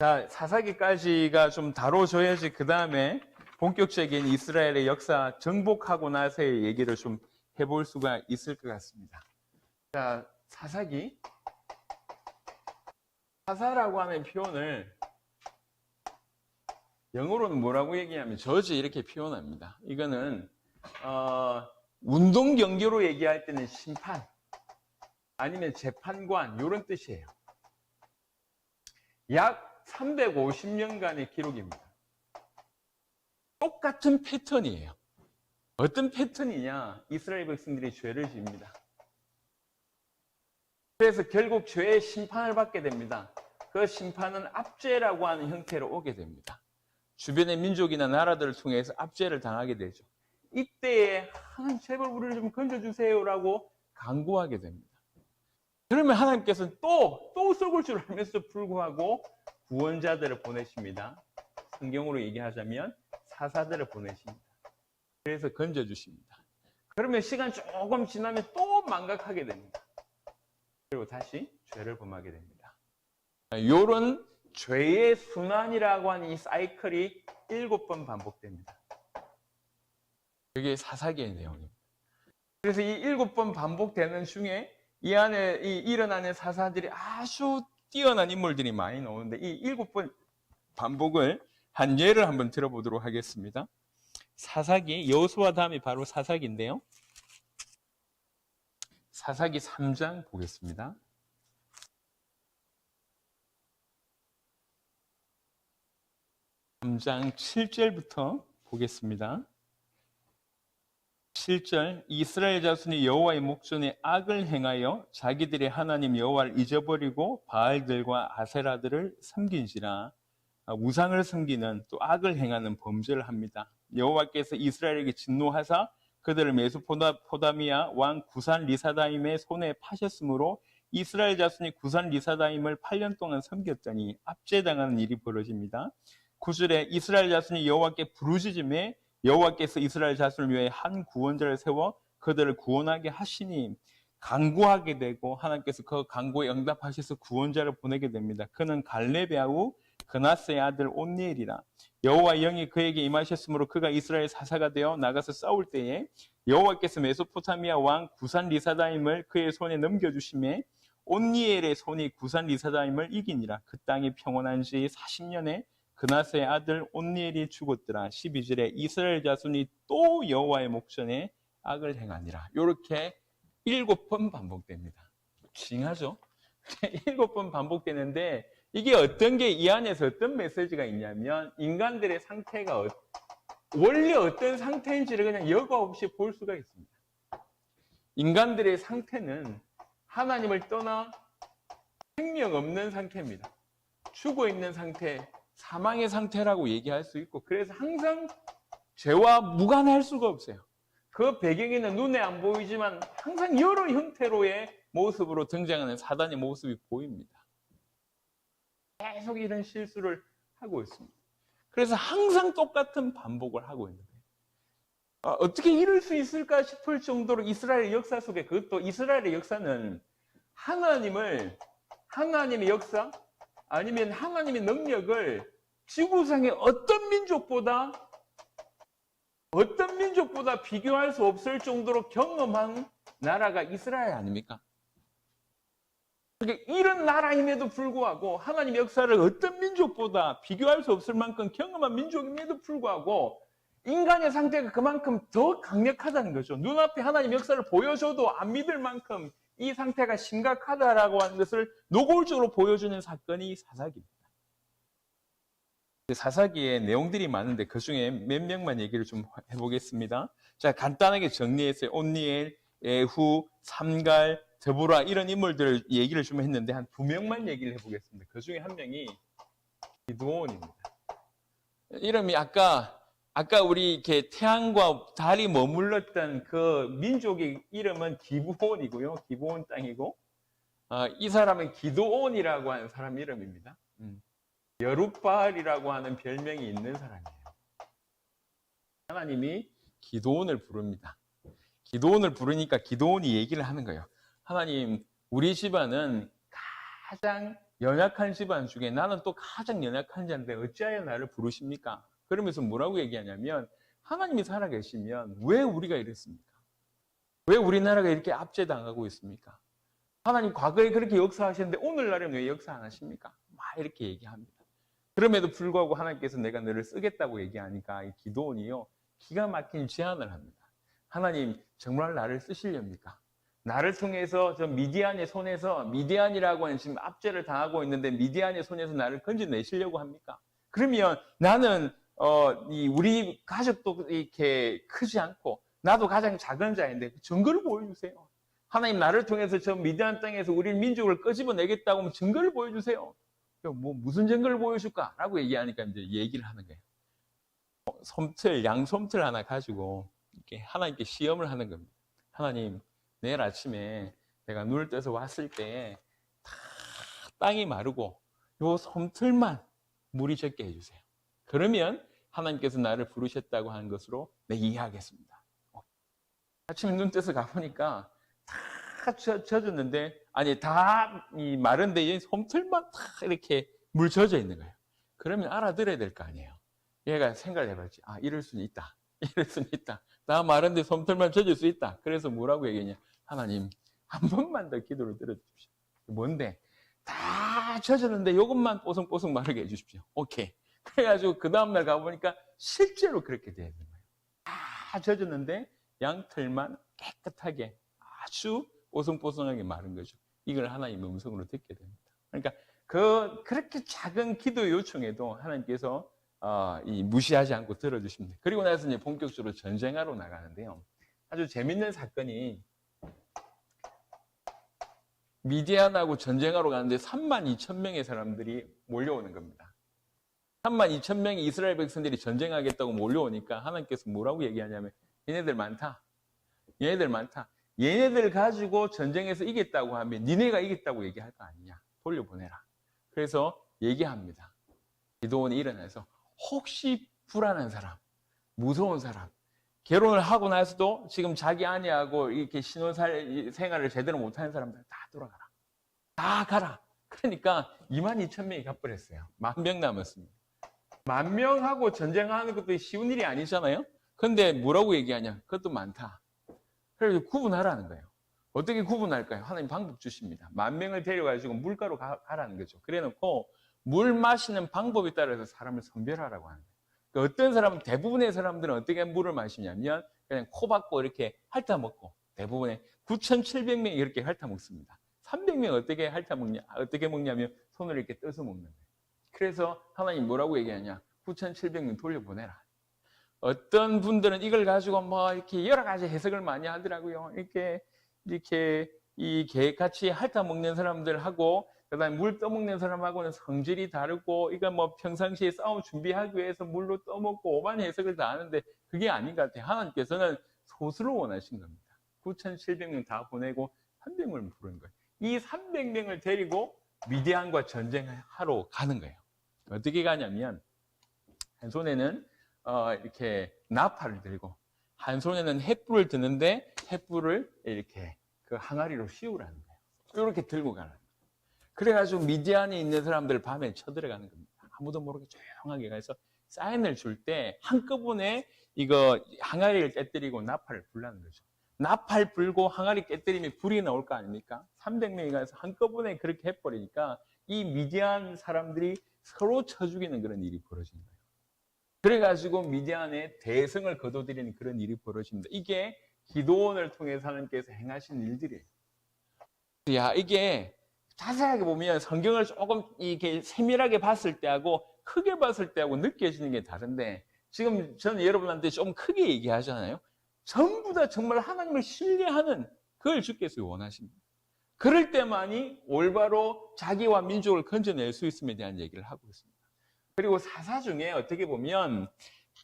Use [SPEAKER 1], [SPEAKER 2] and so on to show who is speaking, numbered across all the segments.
[SPEAKER 1] 자, 사사기까지가 좀 다뤄줘야지 그 다음에 본격적인 이스라엘의 역사 정복하고 나서의 얘기를 좀 해볼 수가 있을 것 같습니다. 자, 사사기. 사사라고 하는 표현을 영어로는 뭐라고 얘기하면 저지 이렇게 표현합니다. 이거는 운동 경기로 얘기할 때는 심판 아니면 재판관 이런 뜻이에요. 약 350년간의 기록입니다. 똑같은 패턴이에요. 어떤 패턴이냐? 이스라엘 백성들이 죄를 지습니다. 그래서 결국 죄의 심판을 받게 됩니다. 그 심판은 압제라고 하는 형태로 오게 됩니다. 주변의 민족이나 나라들을 통해서 압제를 당하게 되죠. 이때에 하나님 제발 우리를 좀 건져주세요라고 간구하게 됩니다. 그러면 하나님께서는 또 썩을 줄 알면서도 불구하고 구원자들을 보내십니다. 성경으로 얘기하자면 사사들을 보내십니다. 그래서 건져주십니다. 그러면 시간 조금 지나면 또 망각하게 됩니다. 그리고 다시 죄를 범하게 됩니다. 이런 죄의 순환이라고 하는 이 사이클이 7번 반복됩니다. 그게 사사기의 내용입니다. 그래서 이 7번 반복되는 중에 이 안에 일어나는 사사들이 아주 뛰어난 인물들이 많이 나오는데 이 7번 반복을 한 예를 한번 들어보도록 하겠습니다. 사사기, 여호수아 다음이 바로 사사기인데요. 사사기 3장 보겠습니다. 3장 7절부터 보겠습니다. 7절, 이스라엘 자손이 여호와의 목전에 악을 행하여 자기들의 하나님 여호와를 잊어버리고 바알들과 아세라들을 섬긴지라. 우상을 섬기는 또 악을 행하는 범죄를 합니다. 여호와께서 이스라엘에게 진노하사 그들을 메소포다미아 왕 구산 리사다임의 손에 파셨으므로 이스라엘 자손이 구산 리사다임을 8년 동안 섬겼더니 압제당하는 일이 벌어집니다. 9절에 이스라엘 자손이 여호와께 부르짖음에 여호와께서 이스라엘 자손을 위해 한 구원자를 세워 그들을 구원하게 하시니 간구하게 되고 하나님께서 그 간구에 응답하셔서 구원자를 보내게 됩니다. 그는 갈렙의 아우 그나스의 아들 온니엘이라. 여호와 영이 그에게 임하셨으므로 그가 이스라엘 사사가 되어 나가서 싸울 때에 여호와께서 메소포타미아 왕 구산 리사다임을 그의 손에 넘겨주심에 온니엘의 손이 구산 리사다임을 이기니라. 그 땅이 평온한 지 40년에 그나스의 아들 온니엘이 죽었더라. 12절에 이스라엘 자손이 또 여호와의 목전에 악을 행하니라. 이렇게 7번 반복됩니다. 징하죠? 7번 반복되는데 이게 어떤 게 이 안에서 어떤 메시지가 있냐면 인간들의 상태가 원래 어떤 상태인지를 그냥 여과 없이 볼 수가 있습니다. 인간들의 상태는 하나님을 떠나 생명 없는 상태입니다. 죽어 있는 상태, 사망의 상태라고 얘기할 수 있고 그래서 항상 죄와 무관할 수가 없어요. 그 배경에는 눈에 안 보이지만 항상 여러 형태로의 모습으로 등장하는 사단의 모습이 보입니다. 계속 이런 실수를 하고 있습니다. 그래서 항상 똑같은 반복을 하고 있는 거예요. 어떻게 이럴 수 있을까 싶을 정도로 이스라엘 역사 속에 그것도 이스라엘의 역사는 하나님의 역사 아니면 하나님의 능력을 지구상의 어떤 민족보다 비교할 수 없을 정도로 경험한 나라가 이스라엘 아닙니까? 그러니까 이런 나라임에도 불구하고 하나님의 역사를 어떤 민족보다 비교할 수 없을 만큼 경험한 민족임에도 불구하고 인간의 상태가 그만큼 더 강력하다는 거죠. 눈앞에 하나님의 역사를 보여줘도 안 믿을 만큼 이 상태가 심각하다라고 하는 것을 노골적으로 보여주는 사건이 사사기입니다. 사사기에 내용들이 많은데 그중에 몇 명만 얘기를 좀 해보겠습니다. 자, 간단하게 정리했어요. 온니엘, 에후, 삼갈, 드보라 이런 인물들 얘기를 좀 했는데 한 2명만 얘기를 해보겠습니다. 그 중에 한 명이 기드온입니다. 이름이 아까 우리 이렇게 태양과 달이 머물렀던 그 민족의 이름은 기브온이고요. 기브온 땅이고 이 사람은 기드온이라고 하는 사람 이름입니다. 여룻바알이라고 하는 별명이 있는 사람이에요. 하나님이 기드온을 부릅니다. 기드온을 부르니까 기드온이 얘기를 하는 거예요. 하나님, 우리 집안은 가장 연약한 집안 중에 나는 또 가장 연약한 자인데 어찌하여 나를 부르십니까? 그러면서 뭐라고 얘기하냐면 하나님이 살아계시면 왜 우리가 이랬습니까? 왜 우리나라가 이렇게 압제당하고 있습니까? 하나님 과거에 그렇게 역사하셨는데 오늘날에는 왜 역사 안 하십니까? 막 이렇게 얘기합니다. 그럼에도 불구하고 하나님께서 내가 너를 쓰겠다고 얘기하니까 이 기도원이요 기가 막힌 제안을 합니다. 하나님 정말 나를 쓰시렵니까? 나를 통해서 저 미디안의 손에서 미디안이라고 하는 지금 압제를 당하고 있는데 미디안의 손에서 나를 건져내시려고 합니까? 그러면 나는 우리 가족도 이렇게 크지 않고 나도 가장 작은 자인데 증거를 보여주세요. 하나님 나를 통해서 저 미디안 땅에서 우리 민족을 끄집어내겠다고 하면 증거를 보여주세요. 뭐 무슨 증거를 보여줄까라고 얘기하니까 이제 얘기를 하는 거예요. 양솜틀 하나 가지고 이렇게 하나님께 시험을 하는 겁니다. 하나님, 내일 아침에 내가 눈을 떠서 왔을 때 다 땅이 마르고 요 솜틀만 물이 적게 해주세요. 그러면 하나님께서 나를 부르셨다고 하는 것으로 내 이해하겠습니다. 아침에 눈 떠서 가보니까 다 젖었는데, 아니, 다 이 마른데 솜틀만 다 이렇게 물 젖어 있는 거예요. 그러면 알아들어야 될 거 아니에요. 얘가 생각을 해봤지. 아, 이럴 수는 있다. 이럴 수는 있다. 다 마른데 솜털만 젖을 수 있다. 그래서 뭐라고 얘기했냐. 하나님, 한 번만 더 기도를 들어주십시오. 뭔데? 다 젖었는데 이것만 뽀송뽀송 마르게 해주십시오. 오케이. 그래가지고 그 다음날 가보니까 실제로 그렇게 되는 거예요. 다 젖었는데 양털만 깨끗하게 아주 뽀송뽀송하게 마른 거죠. 이걸 하나님의 음성으로 듣게 됩니다. 그러니까 그렇게 작은 기도 요청에도 하나님께서 무시하지 않고 들어주십니다. 그리고 나서 이제 본격적으로 전쟁하러 나가는데요. 아주 재밌는 사건이 미디안하고 전쟁하러 가는데 32,000명의 사람들이 몰려오는 겁니다. 32,000명의 이스라엘 백성들이 전쟁하겠다고 몰려오니까 하나님께서 뭐라고 얘기하냐면 얘네들 많다. 얘네들 많다. 얘네들 가지고 전쟁에서 이겼다고 하면 니네가 이겼다고 얘기할 거 아니냐. 돌려보내라. 그래서 얘기합니다. 기도원이 일어나서 혹시 불안한 사람, 무서운 사람, 결혼을 하고 나서도 지금 자기 아내하고 이렇게 신혼생활을 제대로 못하는 사람들 다 돌아가라. 다 가라. 그러니까 22,000명이 가버렸어요. 10,000명 남았습니다. 10,000명하고 전쟁하는 것도 쉬운 일이 아니잖아요. 근데 뭐라고 얘기하냐? 그것도 많다. 그래서 구분하라는 거예요. 어떻게 구분할까요? 하나님 방법 주십니다. 10,000명을 데려가지고 물가로 가라는 거죠. 그래 놓고 물 마시는 방법에 따라서 사람을 선별하라고 하는 거예요. 그러니까 어떤 사람은, 대부분의 사람들은 어떻게 물을 마시냐면 그냥 코 박고 이렇게 핥아 먹고, 대부분의 9,700명이 이렇게 핥아 먹습니다. 300명 어떻게 먹냐면 손을 이렇게 떠서 먹는 거예요. 그래서 하나님 뭐라고 얘기하냐? 9,700명 돌려보내라. 어떤 분들은 이걸 가지고 뭐 이렇게 여러 가지 해석을 많이 하더라고요. 이렇게 이 개같이 핥아 먹는 사람들하고 그다음에 물 떠먹는 사람하고는 성질이 다르고, 이거 뭐 평상시에 싸움 준비하기 위해서 물로 떠먹고 오만 해석을 다 하는데 그게 아닌 것 같아요. 하나님께서는 소수를 원하신 겁니다. 9,700명 다 보내고 300명을 부른 거예요. 이 300명을 데리고 미디안과 전쟁하러 가는 거예요. 어떻게 가냐면 한 손에는 이렇게 나팔을 들고 한 손에는 횃불을 드는데 횃불을 이렇게 그 항아리로 씌우라는 거예요. 이렇게 들고 가는 거예요. 그래가지고 미디안에 있는 사람들 밤에 쳐들어가는 겁니다. 아무도 모르게 조용하게 가서 사인을 줄 때 한꺼번에 이거 항아리를 깨뜨리고 나팔을 불라는 거죠. 나팔 불고 항아리 깨뜨리면 불이 나올 거 아닙니까? 300명이 가서 한꺼번에 그렇게 해버리니까 이 미디안 사람들이 서로 쳐 죽이는 그런 일이 벌어진 거예요. 그래가지고 미디안의 대성을 거둬들이는 그런 일이 벌어집니다. 이게 기도원을 통해서 하나님께서 행하신 일들이에요. 야, 이게 자세하게 보면 성경을 조금 이렇게 세밀하게 봤을 때하고 크게 봤을 때하고 느껴지는 게 다른데, 지금 저는 여러분한테 좀 크게 얘기하잖아요. 전부 다 정말 하나님을 신뢰하는 그걸 주께서 원하십니다. 그럴 때만이 올바로 자기와 민족을 건져낼 수 있음에 대한 얘기를 하고 있습니다. 그리고 사사 중에 어떻게 보면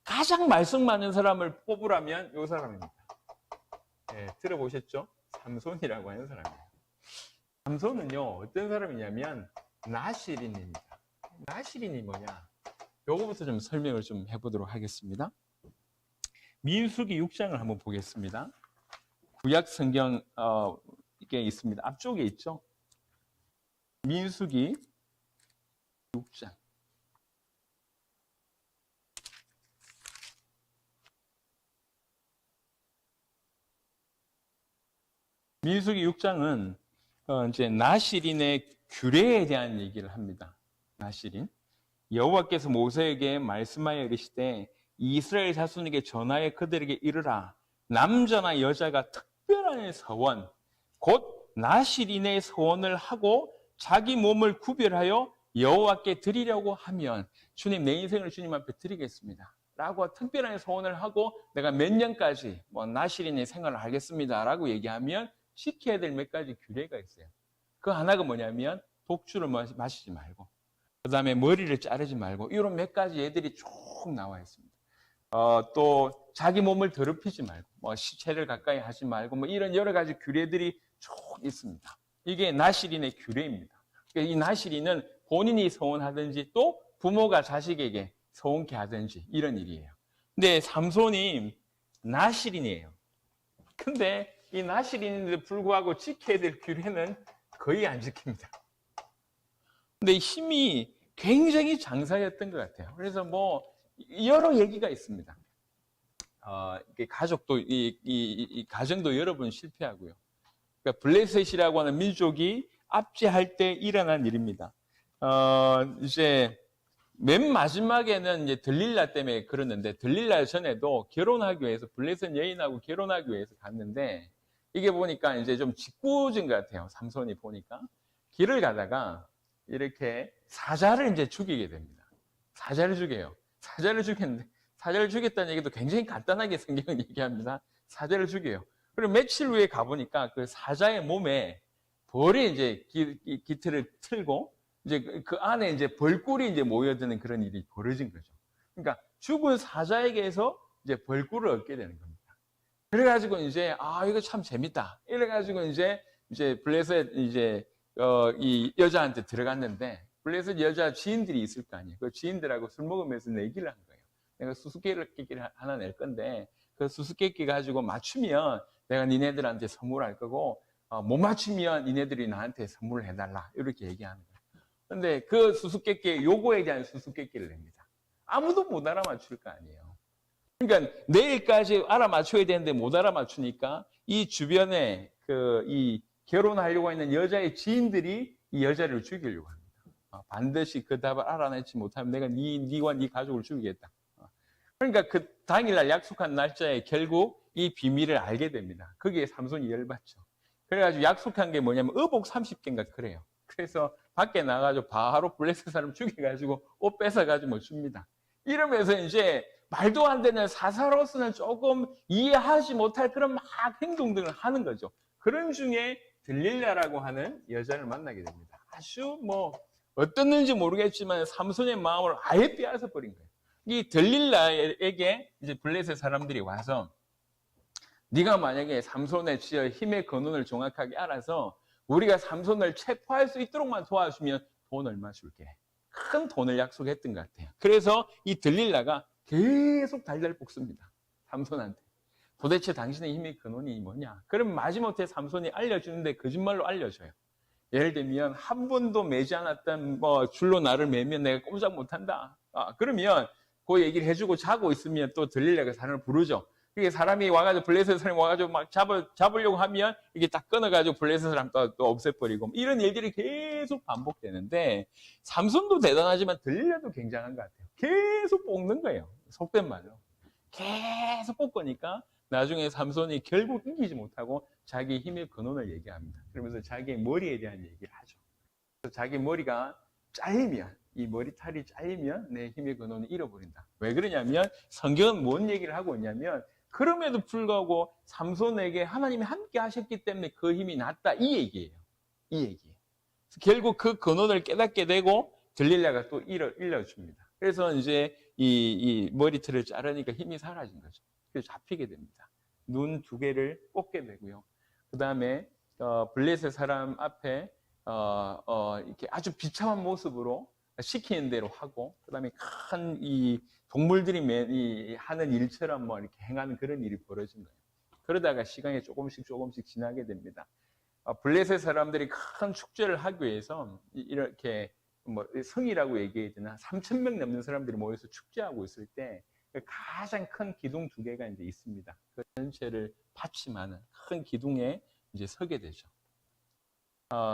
[SPEAKER 1] 가장 말씀 많은 사람을 뽑으라면 이 사람입니다. 네, 들어보셨죠? 삼손이라고 하는 사람이에요. 삼손은요, 어떤 사람이냐면 나시린입니다. 나시린이 뭐냐? 요거부터 좀 설명을 좀 해보도록 하겠습니다. 민수기 6장을 한번 보겠습니다. 구약 성경 이게 있습니다. 앞쪽에 있죠. 민수기 6장. 민수기 6장은 이제 나실인의 규례에 대한 얘기를 합니다. 나실인. 여호와께서 모세에게 말씀하여 이르시되 이스라엘 자손에게 전하여 그들에게 이르라. 남자나 여자가 특별한 서원, 곧 나실인의 서원을 하고 자기 몸을 구별하여 여호와께 드리려고 하면 주님, 내 인생을 주님 앞에 드리겠습니다 라고 특별한 서원을 하고 내가 몇 년까지 나실인의 생활을 하겠습니다 라고 얘기하면 지켜야 될 몇 가지 규례가 있어요. 그 하나가 뭐냐면 독주를 마시지 말고, 그 다음에 머리를 자르지 말고, 이런 몇 가지 예들이 쭉 나와 있습니다. 또 자기 몸을 더럽히지 말고, 시체를 가까이 하지 말고, 이런 여러 가지 규례들이 쭉 있습니다. 이게 나실인의 규례입니다. 그러니까 이 나실인은 본인이 서원하든지 또 부모가 자식에게 서원케 하든지 이런 일이에요. 근데 삼손이 나실인이에요. 근데 이 나실인인데도 불구하고 지켜야 될 규례는 거의 안 지킵니다. 근데 힘이 굉장히 장사였던 것 같아요. 그래서 여러 얘기가 있습니다. 가족도, 이 가정도 여러 번 실패하고요. 그러니까 블레셋이라고 하는 민족이 압제할 때 일어난 일입니다. 이제 맨 마지막에는 이제 들릴라 때문에 그러는데, 들릴라 전에도 결혼하기 위해서, 블레셋 여인하고 결혼하기 위해서 갔는데, 이게 보니까 이제 좀 짓궂은 것 같아요. 삼손이 보니까. 길을 가다가 이렇게 사자를 이제 죽이게 됩니다. 사자를 죽여요. 사자를 죽였는데, 사자를 죽였다는 얘기도 굉장히 간단하게 성경은 얘기합니다. 사자를 죽여요. 그리고 며칠 후에 가보니까 그 사자의 몸에 벌이 이제 깃털을 틀고, 이제 그 안에 이제 벌꿀이 이제 모여드는 그런 일이 벌어진 거죠. 그러니까 죽은 사자에게서 이제 벌꿀을 얻게 되는 겁니다. 그래가지고 이제, 이거 참 재밌다. 이래가지고 이제 블레셋 이 여자한테 들어갔는데, 블레셋 여자 지인들이 있을 거 아니에요. 그 지인들하고 술 먹으면서 내기를 한 거예요. 내가 수수께끼를 하나 낼 건데, 그 수수께끼 가지고 맞추면 내가 니네들한테 선물할 거고, 못 맞추면 니네들이 나한테 선물을 해달라. 이렇게 얘기하는 거예요. 근데 그 수수께끼, 요거에 대한 수수께끼를 냅니다. 아무도 못 알아맞출 거 아니에요. 그러니까 내일까지 알아맞혀야 되는데 못 알아맞추니까 이 주변에 이 결혼하려고 하는 여자의 지인들이 이 여자를 죽이려고 합니다. 반드시 그 답을 알아내지 못하면 내가 니와 네 가족을 죽이겠다. 그러니까 그 당일날 약속한 날짜에 결국 이 비밀을 알게 됩니다. 거기에 삼손이 열받죠. 그래가지고 약속한 게 뭐냐면 의복 30개인가 그래요. 그래서 밖에 나가가지고 바로 블레셋 사람 죽여가지고 옷 뺏어가지고 줍니다. 이러면서 이제 말도 안 되는, 사사로서는 조금 이해하지 못할 그런 막 행동들을 하는 거죠. 그런 중에 들릴라라고 하는 여자를 만나게 됩니다. 아주 어떻는지 모르겠지만 삼손의 마음을 아예 빼앗아 버린 거예요. 이 들릴라에게 이제 블레셋 사람들이 와서, 네가 만약에 삼손의 힘의 근원을 정확하게 알아서 우리가 삼손을 체포할 수 있도록만 도와주면 돈 얼마 줄게. 큰 돈을 약속했던 것 같아요. 그래서 이 들릴라가 계속 달달 볶습니다. 삼손한테. 도대체 당신의 힘의 근원이 뭐냐? 그럼 마지못해 삼손이 알려주는데 거짓말로 알려줘요. 예를 들면 한 번도 매지 않았던 줄로 나를 매면 내가 꼼짝 못한다. 그러면 그 얘기를 해주고 자고 있으면 또 들릴라가 사람을 부르죠. 그게 사람이 와가지고 블레셋 사람이 와가지고 막 잡으려고 하면 이게 딱 끊어가지고 블레셋 사람 또 없애버리고 이런 일들이 계속 반복되는데, 삼손도 대단하지만 들릴라도 굉장한 것 같아요. 계속 볶는 거예요. 속된 말로. 계속 볶으니까 나중에 삼손이 결국 이기지 못하고 자기 힘의 근원을 얘기합니다. 그러면서 자기의 머리에 대한 얘기를 하죠. 그래서 자기 머리가 잘리면, 이 머리털이 잘리면 내 힘의 근원을 잃어버린다. 왜 그러냐면 성경은 뭔 얘기를 하고 있냐면, 그럼에도 불구하고 삼손에게 하나님이 함께 하셨기 때문에 그 힘이 났다, 이 얘기예요. 이 얘기예요. 결국 그 근원을 깨닫게 되고 들릴라가 또 일러줍니다. 그래서 이제 이 머리털을 자르니까 힘이 사라진 거죠. 그래서 잡히게 됩니다. 눈 2개를 꽂게 되고요. 그 다음에 블레셋 사람 앞에 이렇게 아주 비참한 모습으로 시키는 대로 하고, 그 다음에 큰 이 동물들이 하는 일처럼 이렇게 행하는 그런 일이 벌어진 거예요. 그러다가 시간이 조금씩 지나게 됩니다. 블레셋 사람들이 큰 축제를 하기 위해서 이렇게 뭐 성이라고 얘기해야 되나 3,000명 넘는 사람들이 모여서 축제하고 있을 때 가장 큰 기둥 두 개가 이제 있습니다. 그 전체를 받침하는 큰 기둥에 이제 서게 되죠.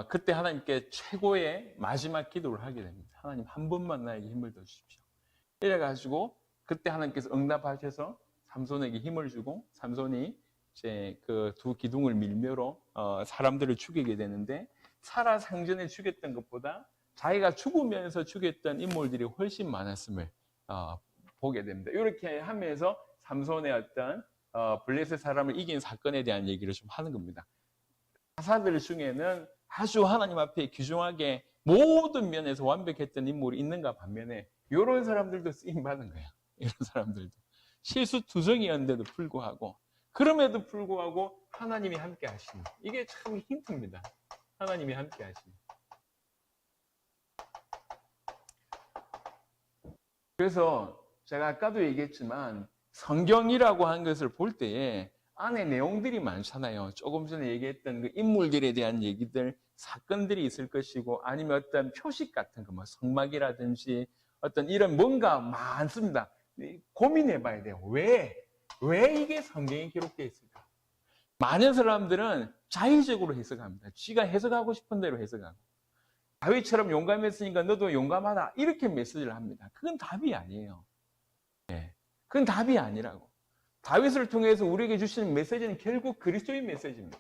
[SPEAKER 1] 그때 하나님께 최고의 마지막 기도를 하게 됩니다. 하나님 한 번만 나에게 힘을 더 주십시오. 이래가지고 그때 하나님께서 응답하셔서 삼손에게 힘을 주고 삼손이 이제 그 두 기둥을 밀매로 사람들을 죽이게 되는데 사라 상전에 죽였던 것보다 자기가 죽으면서 죽였던 인물들이 훨씬 많았음을 보게 됩니다. 이렇게 하면서 삼손의 어떤 블레셋 사람을 이긴 사건에 대한 얘기를 좀 하는 겁니다. 사사들 중에는 아주 하나님 앞에 귀중하게 모든 면에서 완벽했던 인물이 있는가 반면에 이런 사람들도 쓰임받은 거야. 이런 사람들도. 실수투성이었는데도 불구하고 그럼에도 불구하고 하나님이 함께 하시는 이게 참 힌트입니다. 하나님이 함께 하시는. 그래서 제가 아까도 얘기했지만 성경이라고 한 것을 볼 때에 안에 내용들이 많잖아요. 조금 전에 얘기했던 그 인물들에 대한 얘기들, 사건들이 있을 것이고 아니면 어떤 표식 같은 거, 뭐 성막이라든지 어떤 이런 뭔가 많습니다. 고민해 봐야 돼요. 왜 이게 성경에 기록되어 있을까? 많은 사람들은 자의적으로 해석합니다. 지가 해석하고 싶은 대로 해석하고. 다윗처럼 용감했으니까 너도 용감하다. 이렇게 메시지를 합니다. 그건 답이 아니에요. 네. 그건 답이 아니라고. 다윗을 통해서 우리에게 주시는 메시지는 결국 그리스도의 메시지입니다.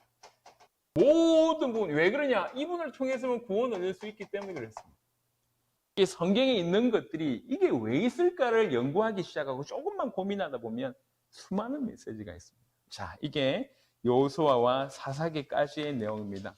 [SPEAKER 1] 모든 부분, 왜 그러냐? 이분을 통해서만 구원을 얻을 수 있기 때문에 그렇습니다. 이 성경에 있는 것들이 이게 왜 있을까를 연구하기 시작하고 조금만 고민하다 보면 수많은 메시지가 있습니다. 자, 이게 여호수아와 사사기까지의 내용입니다.